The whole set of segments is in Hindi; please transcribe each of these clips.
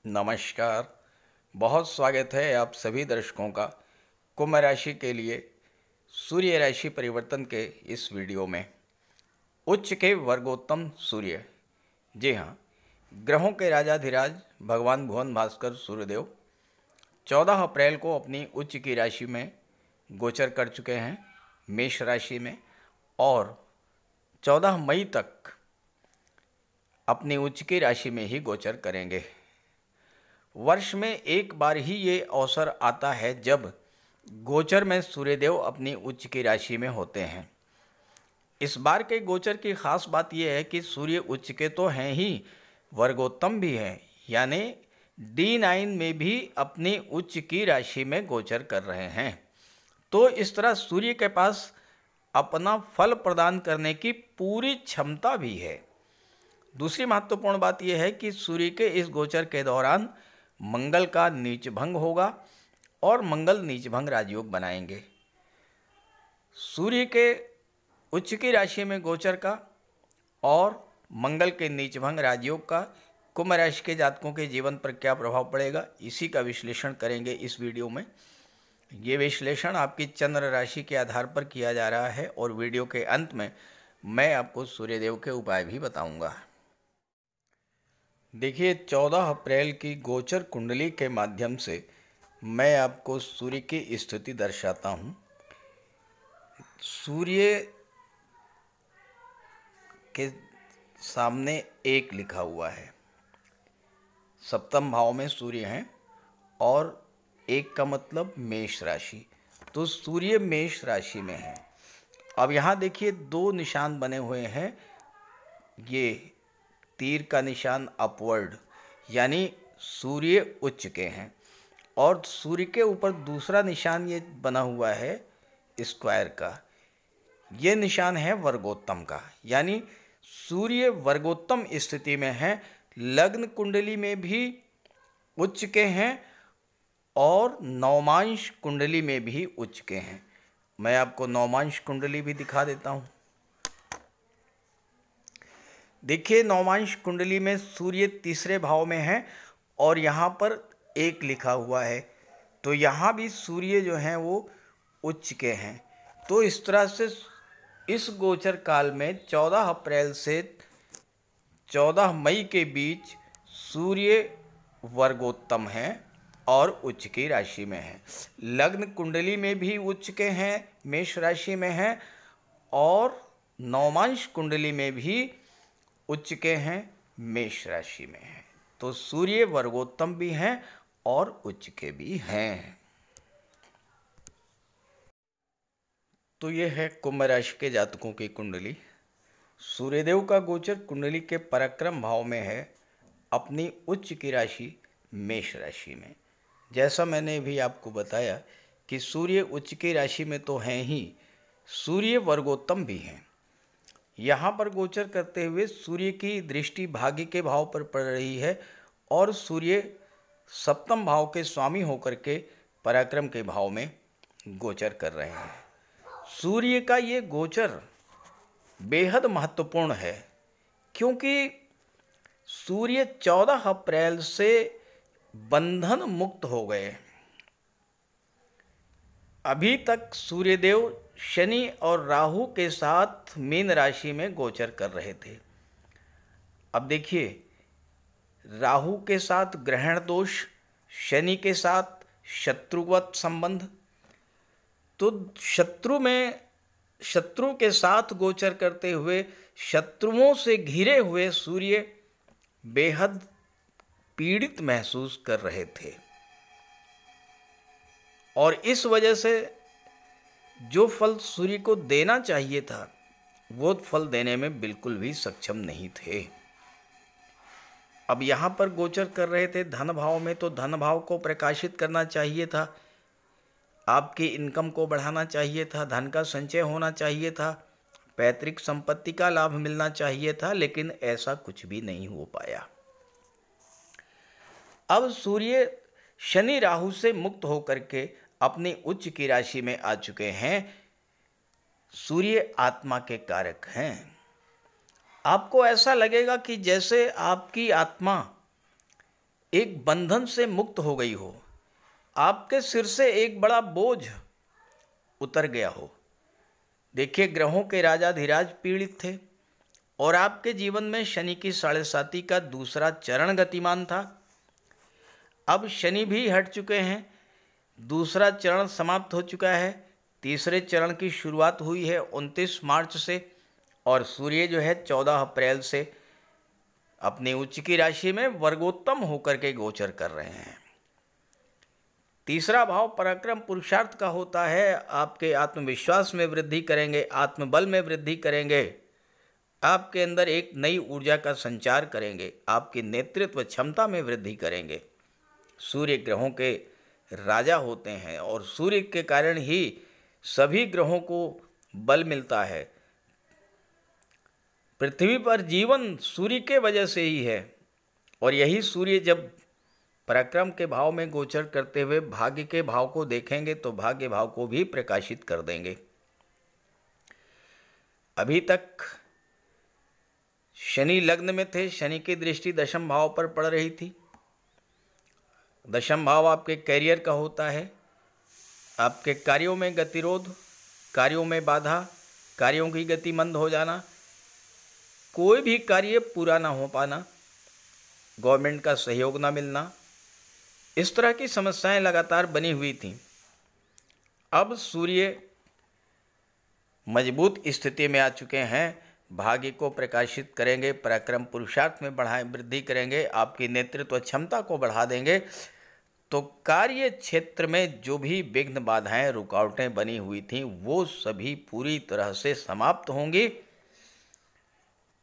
नमस्कार। बहुत स्वागत है आप सभी दर्शकों का कुंभ राशि के लिए सूर्य राशि परिवर्तन के इस वीडियो में। उच्च के वर्गोत्तम सूर्य, जी हाँ, ग्रहों के राजाधिराज भगवान भुवन भास्कर सूर्यदेव 14 अप्रैल को अपनी उच्च की राशि में गोचर कर चुके हैं, मेष राशि में, और 14 मई तक अपनी उच्च की राशि में ही गोचर करेंगे। वर्ष में एक बार ही ये अवसर आता है जब गोचर में सूर्यदेव अपनी उच्च की राशि में होते हैं। इस बार के गोचर की खास बात यह है कि सूर्य उच्च के तो हैं ही, वर्गोत्तम भी हैं, यानी D9 में भी अपनी उच्च की राशि में गोचर कर रहे हैं। तो इस तरह सूर्य के पास अपना फल प्रदान करने की पूरी क्षमता भी है। दूसरी महत्वपूर्ण बात यह है कि सूर्य के इस गोचर के दौरान मंगल का नीच भंग होगा और मंगल नीच भंग राजयोग बनाएंगे। सूर्य के उच्च की राशि में गोचर का और मंगल के नीच भंग राजयोग का कुंभ राशि के जातकों के जीवन पर क्या प्रभाव पड़ेगा, इसी का विश्लेषण करेंगे इस वीडियो में। ये विश्लेषण आपकी चंद्र राशि के आधार पर किया जा रहा है और वीडियो के अंत में मैं आपको सूर्यदेव के उपाय भी बताऊंगा। देखिए, 14 अप्रैल की गोचर कुंडली के माध्यम से मैं आपको सूर्य की स्थिति दर्शाता हूँ। सूर्य के सामने 1 लिखा हुआ है, सप्तम भाव में सूर्य हैं और 1 का मतलब मेष राशि, तो सूर्य मेष राशि में है। अब यहाँ देखिए 2 निशान बने हुए हैं, ये तीर का निशान अपवर्ड, यानी सूर्य उच्च के हैं, और सूर्य के ऊपर दूसरा निशान ये बना हुआ है स्क्वायर का, ये निशान है वर्गोत्तम का, यानी सूर्य वर्गोत्तम स्थिति में है। लग्न कुंडली में भी उच्च के हैं और नवमांश कुंडली में भी उच्च के हैं। मैं आपको नवमांश कुंडली भी दिखा देता हूँ। देखिए, नवमांश कुंडली में सूर्य तीसरे भाव में है और यहाँ पर 1 लिखा हुआ है, तो यहाँ भी सूर्य जो हैं वो उच्च के हैं। तो इस तरह से इस गोचर काल में 14 अप्रैल से 14 मई के बीच सूर्य वर्गोत्तम हैं और उच्च की राशि में हैं। लग्न कुंडली में भी उच्च के हैं, मेष राशि में हैं, और नवमांश कुंडली में भी उच्च के हैं, मेष राशि में हैं। तो सूर्य वर्गोत्तम भी हैं और उच्च के भी हैं। तो ये है कुंभ राशि के जातकों की कुंडली। सूर्यदेव का गोचर कुंडली के पराक्रम भाव में है, अपनी उच्च की राशि मेष राशि में। जैसा मैंने भी आपको बताया कि सूर्य उच्च की राशि में तो हैं ही, सूर्य वर्गोत्तम भी हैं। यहाँ पर गोचर करते हुए सूर्य की दृष्टि भाग्य के भाव पर पड़ रही है और सूर्य सप्तम भाव के स्वामी होकर के पराक्रम के भाव में गोचर कर रहे हैं। सूर्य का ये गोचर बेहद महत्वपूर्ण है क्योंकि सूर्य 14 अप्रैल से बंधन मुक्त हो गए। अभी तक सूर्यदेव शनि और राहु के साथ मीन राशि में गोचर कर रहे थे। अब देखिए, राहु के साथ ग्रहण दोष, शनि के साथ शत्रुवत संबंध, तो शत्रु के साथ गोचर करते हुए शत्रुओं से घिरे हुए सूर्य बेहद पीड़ित महसूस कर रहे थे और इस वजह से जो फल सूर्य को देना चाहिए था वो फल देने में बिल्कुल भी सक्षम नहीं थे। अब यहाँ पर गोचर कर रहे थे धन भाव में, तो धन भाव को प्रकाशित करना चाहिए था, आपकी इनकम को बढ़ाना चाहिए था, धन का संचय होना चाहिए था, पैतृक संपत्ति का लाभ मिलना चाहिए था, लेकिन ऐसा कुछ भी नहीं हो पाया। अब सूर्य शनि राहु से मुक्त होकर के अपनी उच्च की राशि में आ चुके हैं। सूर्य आत्मा के कारक हैं। आपको ऐसा लगेगा कि जैसे आपकी आत्मा एक बंधन से मुक्त हो गई हो, आपके सिर से एक बड़ा बोझ उतर गया हो। देखिए, ग्रहों के राजाधिराज पीड़ित थे और आपके जीवन में शनि की 7.5 का दूसरा चरण गतिमान था। अब शनि भी हट चुके हैं, दूसरा चरण समाप्त हो चुका है, तीसरे चरण की शुरुआत हुई है 29 मार्च से और सूर्य जो है 14 अप्रैल से अपनी उच्च की राशि में वर्गोत्तम होकर के गोचर कर रहे हैं। तीसरा भाव पराक्रम पुरुषार्थ का होता है। आपके आत्मविश्वास में वृद्धि करेंगे, आत्मबल में वृद्धि करेंगे, आपके अंदर एक नई ऊर्जा का संचार करेंगे, आपकी नेतृत्व क्षमता में वृद्धि करेंगे। सूर्य ग्रहों के राजा होते हैं और सूर्य के कारण ही सभी ग्रहों को बल मिलता है। पृथ्वी पर जीवन सूर्य के वजह से ही है और यही सूर्य जब पराक्रम के भाव में गोचर करते हुए भाग्य के भाव को देखेंगे तो भाग्य भाव को भी प्रकाशित कर देंगे। अभी तक शनि लग्न में थे, शनि की दृष्टि दशम भाव पर पड़ रही थी। दशम भाव आपके कैरियर का होता है, आपके कार्यों में गतिरोध, कार्यों में बाधा, कार्यों की गति मंद हो जाना, कोई भी कार्य पूरा ना हो पाना, गवर्नमेंट का सहयोग ना मिलना, इस तरह की समस्याएं लगातार बनी हुई थीं। अब सूर्य मजबूत स्थिति में आ चुके हैं, भाग्य को प्रकाशित करेंगे, पराक्रम पुरुषार्थ में वृद्धि करेंगे, आपकी नेतृत्व क्षमता को बढ़ा देंगे। तो कार्य क्षेत्र में जो भी विघ्न बाधाएं रुकावटें बनी हुई थीं वो सभी पूरी तरह से समाप्त होंगी।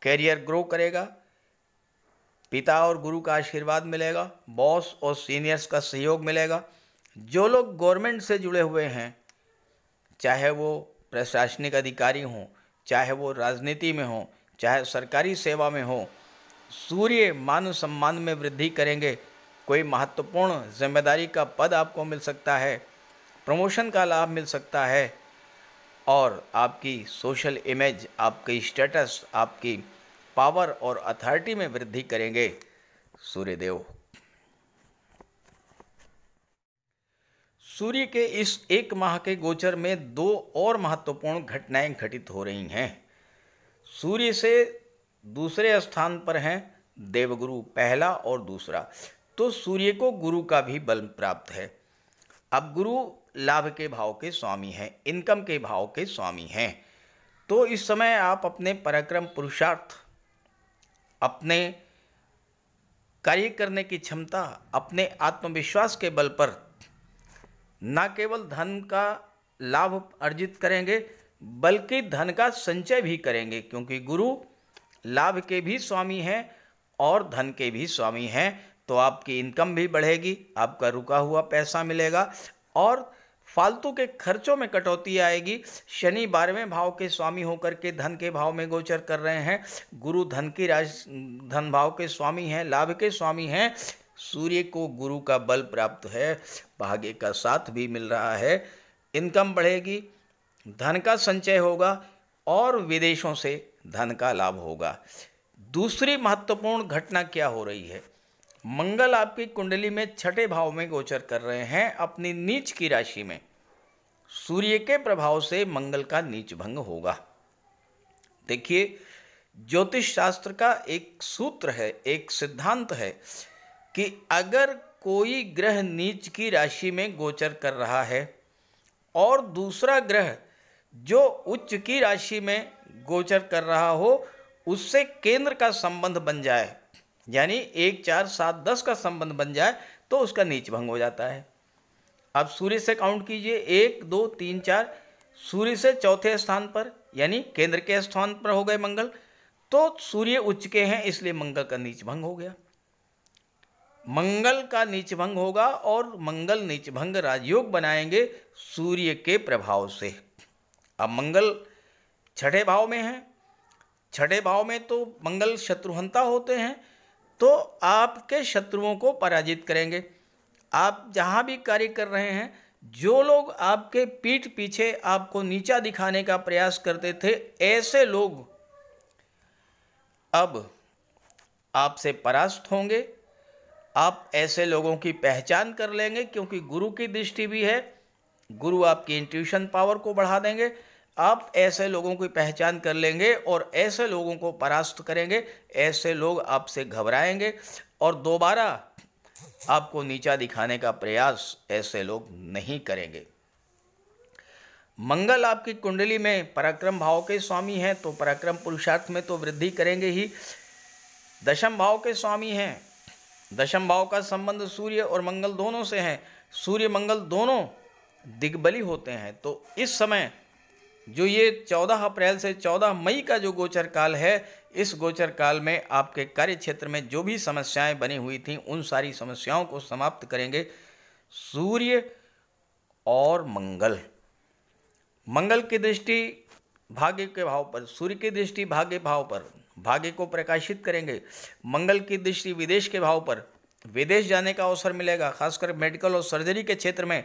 कैरियर ग्रो करेगा, पिता और गुरु का आशीर्वाद मिलेगा, बॉस और सीनियर्स का सहयोग मिलेगा। जो लोग गवर्नमेंट से जुड़े हुए हैं, चाहे वो प्रशासनिक अधिकारी हों, चाहे वो राजनीति में हों, चाहे सरकारी सेवा में हों, सूर्य मान सम्मान में वृद्धि करेंगे। कोई महत्वपूर्ण जिम्मेदारी का पद आपको मिल सकता है, प्रमोशन का लाभ मिल सकता है और आपकी सोशल इमेज, आपकी स्टेटस, आपकी पावर और अथॉरिटी में वृद्धि करेंगे सूर्यदेव। सूर्य के इस एक माह के गोचर में दो और महत्वपूर्ण घटनाएं घटित हो रही हैं। सूर्य से दूसरे स्थान पर हैं देवगुरु, पहला और दूसरा, तो सूर्य को गुरु का भी बल प्राप्त है। अब गुरु लाभ के भाव के स्वामी हैं, इनकम के भाव के स्वामी हैं। तो इस समय आप अपने पराक्रम पुरुषार्थ, अपने कार्य करने की क्षमता, अपने आत्मविश्वास के बल पर न केवल धन का लाभ अर्जित करेंगे बल्कि धन का संचय भी करेंगे, क्योंकि गुरु लाभ के भी स्वामी हैं और धन के भी स्वामी हैं। तो आपकी इनकम भी बढ़ेगी, आपका रुका हुआ पैसा मिलेगा और फालतू के खर्चों में कटौती आएगी। शनि 12वें भाव के स्वामी होकर के धन के भाव में गोचर कर रहे हैं। गुरु धन भाव के स्वामी हैं, लाभ के स्वामी हैं। सूर्य को गुरु का बल प्राप्त है, भाग्य का साथ भी मिल रहा है, इनकम बढ़ेगी, धन का संचय होगा और विदेशों से धन का लाभ होगा। दूसरी महत्वपूर्ण घटना क्या हो रही है? मंगल आपकी कुंडली में 6ठे भाव में गोचर कर रहे हैं अपनी नीच की राशि में। सूर्य के प्रभाव से मंगल का नीच भंग होगा। देखिए, ज्योतिष शास्त्र का एक सूत्र है, एक सिद्धांत है कि अगर कोई ग्रह नीच की राशि में गोचर कर रहा है और दूसरा ग्रह जो उच्च की राशि में गोचर कर रहा हो उससे केंद्र का संबंध बन जाए, यानी 1, 4, 7, 10 का संबंध बन जाए, तो उसका नीच भंग हो जाता है। अब सूर्य से काउंट कीजिए, 1, 2, 3, 4, सूर्य से चौथे स्थान पर यानी केंद्र के स्थान पर हो गए मंगल, तो सूर्य उच्च के हैं इसलिए मंगल का नीच भंग हो गया। मंगल का नीच भंग होगा और मंगल नीच भंग राजयोग बनाएंगे सूर्य के प्रभाव से। अब मंगल 6ठे भाव में है, 6ठे भाव में तो मंगल शत्रुहंता होते हैं, तो आपके शत्रुओं को पराजित करेंगे। आप जहाँ भी कार्य कर रहे हैं, जो लोग आपके पीठ पीछे आपको नीचा दिखाने का प्रयास करते थे, ऐसे लोग अब आपसे परास्त होंगे आप ऐसे लोगों की पहचान कर लेंगे, क्योंकि गुरु की दृष्टि भी है। गुरु आपकी इंट्यूशन पावर को बढ़ा देंगे। आप ऐसे लोगों की पहचान कर लेंगे और ऐसे लोगों को परास्त करेंगे। ऐसे लोग आपसे घबराएंगे और दोबारा आपको नीचा दिखाने का प्रयास ऐसे लोग नहीं करेंगे। मंगल आपकी कुंडली में पराक्रम भाव के स्वामी हैं, तो पराक्रम पुरुषार्थ में तो वृद्धि करेंगे ही। दशम भाव के स्वामी हैं। दशम भाव का संबंध सूर्य और मंगल दोनों से है। सूर्य मंगल दोनों दिग्बली होते हैं। तो इस समय जो ये 14 अप्रैल से 14 मई का जो गोचर काल है, इस गोचर काल में आपके कार्य क्षेत्र में जो भी समस्याएं बनी हुई थीं, उन सारी समस्याओं को समाप्त करेंगे सूर्य और मंगल। मंगल की दृष्टि भाग्य के भाव पर, सूर्य की दृष्टि भाग्य भाव पर, भाग्य को प्रकाशित करेंगे। मंगल की दृष्टि विदेश के भाव पर, विदेश जाने का अवसर मिलेगा। खासकर मेडिकल और सर्जरी के क्षेत्र में,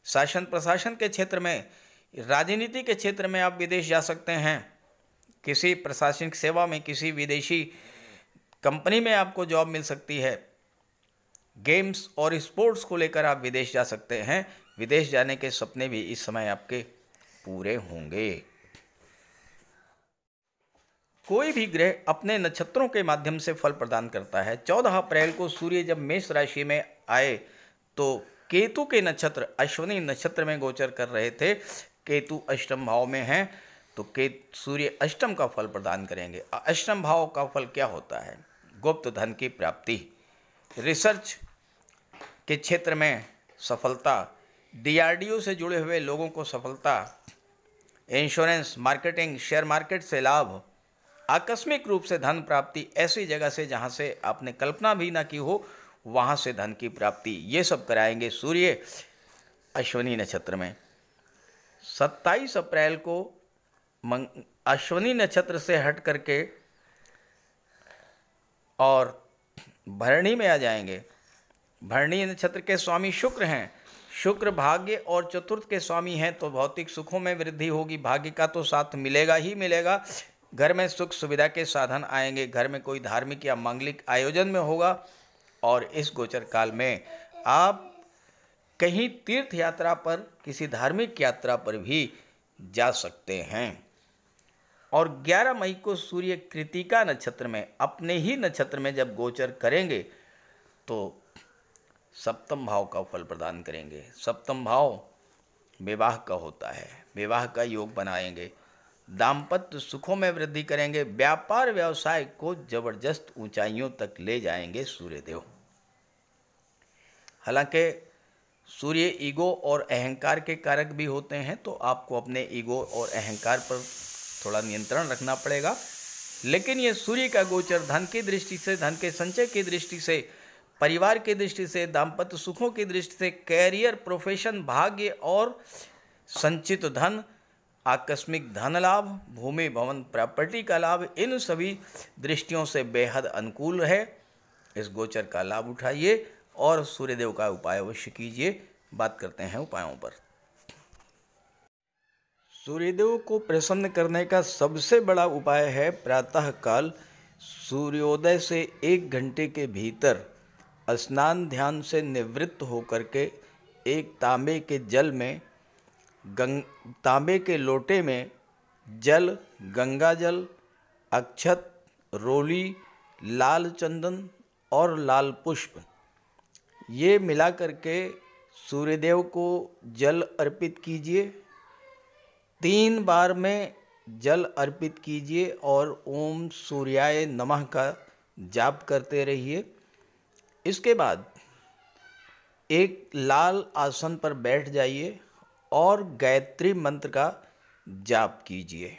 शासन प्रशासन के क्षेत्र में, राजनीति के क्षेत्र में आप विदेश जा सकते हैं। किसी प्रशासनिक सेवा में, किसी विदेशी कंपनी में आपको जॉब मिल सकती है। गेम्स और स्पोर्ट्स को लेकर आप विदेश जा सकते हैं। विदेश जाने के सपने भी इस समय आपके पूरे होंगे। कोई भी ग्रह अपने नक्षत्रों के माध्यम से फल प्रदान करता है। 14 अप्रैल को सूर्य जब मेष राशि में आए तो केतु के नक्षत्र अश्विनी नक्षत्र में गोचर कर रहे थे। केतु अष्टम भाव में हैं, तो सूर्य अष्टम का फल प्रदान करेंगे। अष्टम भाव का फल क्या होता है? गुप्त धन की प्राप्ति, रिसर्च के क्षेत्र में सफलता, DRDO से जुड़े हुए लोगों को सफलता, इंश्योरेंस, मार्केटिंग, शेयर मार्केट से लाभ, आकस्मिक रूप से धन प्राप्ति, ऐसी जगह से जहां से आपने कल्पना भी ना की हो, वहां से धन की प्राप्ति, ये सब कराएंगे सूर्य अश्विनी नक्षत्र में। 27 अप्रैल को अश्विनी नक्षत्र से हट करके और भरणी में आ जाएंगे। भरणी नक्षत्र के स्वामी शुक्र हैं। शुक्र भाग्य और चतुर्थ के स्वामी हैं, तो भौतिक सुखों में वृद्धि होगी। भाग्य का तो साथ मिलेगा ही मिलेगा। घर में सुख सुविधा के साधन आएंगे। घर में कोई धार्मिक या मांगलिक आयोजन में होगा। और इस गोचर काल में आप कहीं तीर्थ यात्रा पर, किसी धार्मिक यात्रा पर भी जा सकते हैं। और 11 मई को सूर्य कृतिका नक्षत्र में, अपने ही नक्षत्र में जब गोचर करेंगे, तो सप्तम भाव का फल प्रदान करेंगे। सप्तम भाव विवाह का होता है। विवाह का योग बनाएंगे। दाम्पत्य सुखों में वृद्धि करेंगे। व्यापार व्यवसाय को जबरदस्त ऊंचाइयों तक ले जाएंगे सूर्यदेव। हालांकि सूर्य ईगो और अहंकार के कारक भी होते हैं, तो आपको अपने ईगो और अहंकार पर थोड़ा नियंत्रण रखना पड़ेगा। लेकिन ये सूर्य का गोचर धन की दृष्टि से, धन के संचय की दृष्टि से, परिवार की दृष्टि से, दाम्पत्य सुखों की दृष्टि से, कैरियर, प्रोफेशन, भाग्य और संचित धन, आकस्मिक धन लाभ, भूमि भवन प्रॉपर्टी का लाभ, इन सभी दृष्टियों से बेहद अनुकूल है। इस गोचर का लाभ उठाइए और सूर्यदेव का उपाय अवश्य कीजिए। बात करते हैं उपायों पर। सूर्यदेव को प्रसन्न करने का सबसे बड़ा उपाय है प्रातःकाल सूर्योदय से 1 घंटे के भीतर स्नान ध्यान से निवृत्त होकर के एक तांबे के जल में, तांबे के लोटे में जल, गंगा जल, अक्षत, रोली, लाल चंदन और लाल पुष्प, ये मिला करके सूर्यदेव को जल अर्पित कीजिए। 3 बार में जल अर्पित कीजिए और ओम सूर्याय नमः का जाप करते रहिए। इसके बाद एक लाल आसन पर बैठ जाइए और गायत्री मंत्र का जाप कीजिए।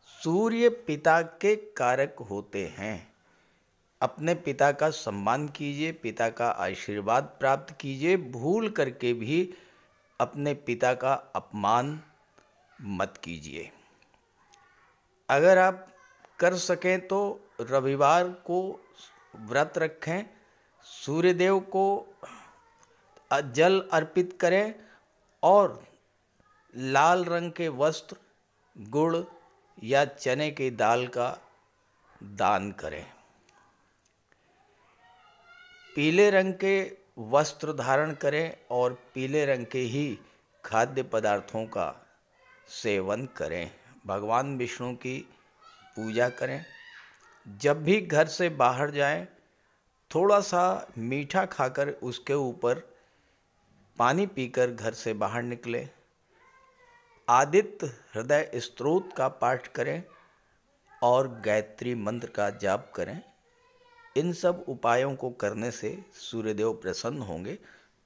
सूर्य पिता के कारक होते हैं। अपने पिता का सम्मान कीजिए, पिता का आशीर्वाद प्राप्त कीजिए। भूल करके भी अपने पिता का अपमान मत कीजिए। अगर आप कर सकें तो रविवार को व्रत रखें, सूर्यदेव को जल अर्पित करें और लाल रंग के वस्त्र, गुड़ या चने की दाल का दान करें। पीले रंग के वस्त्र धारण करें और पीले रंग के ही खाद्य पदार्थों का सेवन करें। भगवान विष्णु की पूजा करें। जब भी घर से बाहर जाएं, थोड़ा सा मीठा खाकर उसके ऊपर पानी पीकर घर से बाहर निकलें। आदित्य हृदय स्तोत्र का पाठ करें और गायत्री मंत्र का जाप करें। इन सब उपायों को करने से सूर्यदेव प्रसन्न होंगे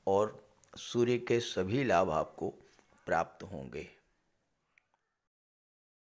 और सूर्य के सभी लाभ आपको प्राप्त होंगे।